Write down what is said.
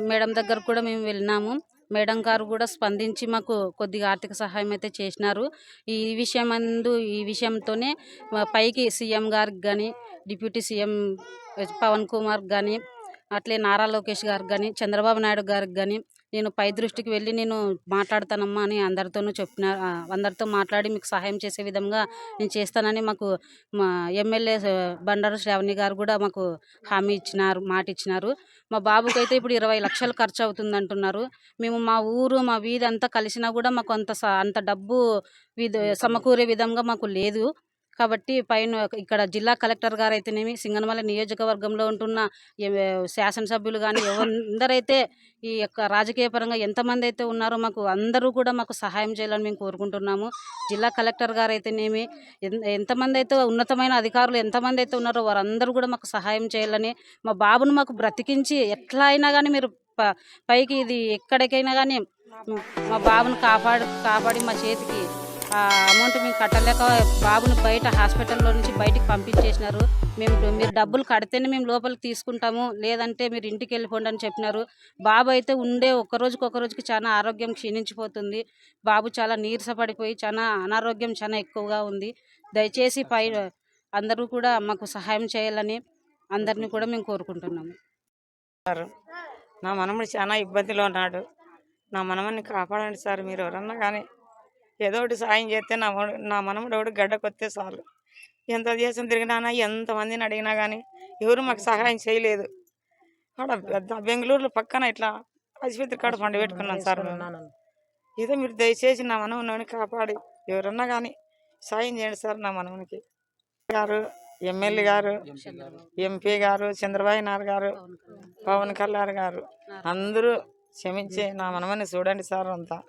Madam దగ్గర కూడా మేము వెళ్ళినాము. మేడం గారు కూడా స్పందించి మాకు కొద్దిగా ఆర్థిక సహాయం అయితే చేసినారు. ఈ విషయంతోనే పైకి సీఎం గారికి గాని, డిప్యూటీ సీఎం పవన్ కుమార్ గాని, అట్లే నారా లోకేష్ గారికి గాని, చంద్రబాబు నాయుడు గారికి గాని నేను పై దృష్టికి వెళ్ళి నేను మాట్లాడతానమ్మా అని అందరితో మాట్లాడి మీకు సహాయం చేసే విధంగా నేను చేస్తానని మాకు మా ఎమ్మెల్యే బండారు శ్రావణి గారు కూడా మాకు హామీ ఇచ్చినారు, మాట ఇచ్చినారు. మా బాబుకైతే ఇప్పుడు 20 లక్షలు ఖర్చు అవుతుంది అంటున్నారు. మేము మా ఊరు మా వీధి అంతా కలిసినా కూడా మాకు అంత డబ్బు సమకూరే విధంగా మాకు లేదు. కాబట్టి పైన ఇక్కడ జిల్లా కలెక్టర్ గారు అయితేనేమి, సింగనమల నియోజకవర్గంలో ఉంటున్న శాసనసభ్యులు కానీ అందరైతే ఈ యొక్క రాజకీయ పరంగా ఎంతమంది అయితే ఉన్నారో అందరూ కూడా మాకు సహాయం చేయాలని మేము కోరుకుంటున్నాము. జిల్లా కలెక్టర్ గారు అయితేనేమి, ఎంతమంది అయితే ఉన్నతమైన అధికారులు ఎంతమంది అయితే ఉన్నారో వారందరూ కూడా మాకు సహాయం చేయాలని, మా బాబును మాకు బ్రతికించి ఎట్లా అయినా కానీ మీరు పైకి ఇది ఎక్కడికైనా కానీ మా బాబును కాపాడి మా చేతికి అమౌంట్ మేము కట్టలేక బాబుని బయట హాస్పిటల్లో నుంచి బయటికి పంపించేసినారు. మీరు డబ్బులు కడితేనే మేము లోపలికి తీసుకుంటాము, లేదంటే మీరు ఇంటికి వెళ్ళిపోండి అని చెప్పినారు. బాబు అయితే ఒక్కరోజుకి చాలా ఆరోగ్యం క్షీణించిపోతుంది. బాబు చాలా నీరసపడిపోయి చాలా అనారోగ్యం చాలా ఎక్కువగా ఉంది. దయచేసి అందరూ కూడా మాకు సహాయం చేయాలని అందరినీ కూడా మేము కోరుకుంటున్నాము. నా మనముడు చాలా ఇబ్బందిలో ఉన్నాడు. నా మనమని కాపాడండి సార్. మీరు ఎవరన్నా కానీ ఏదో ఒకటి సాయం చేస్తే నా మనముడు ఒకటి గడ్డకొస్తే చాలు. ఎంత దేశం తిరిగినా ఎంతమందిని అడిగినా కానీ ఎవరు మాకు సహాయం చేయలేదు. అక్కడ బెంగళూరులో పక్కన ఇట్లా ఆసుపత్రి కాడ పండు పెట్టుకున్నాను సార్. ఏదో మీరు దయచేసి నా మనవుని కాపాడి ఎవరన్నా కానీ సాయం చేయండి సార్. నా మనవునికి గారు, ఎమ్మెల్యే గారు, ఎంపీ గారు, చంద్రబాబు నాయుడు గారు, పవన్ కళ్యాణ్ గారు అందరూ క్షమించి నా మనమని చూడండి సార్ అంతా.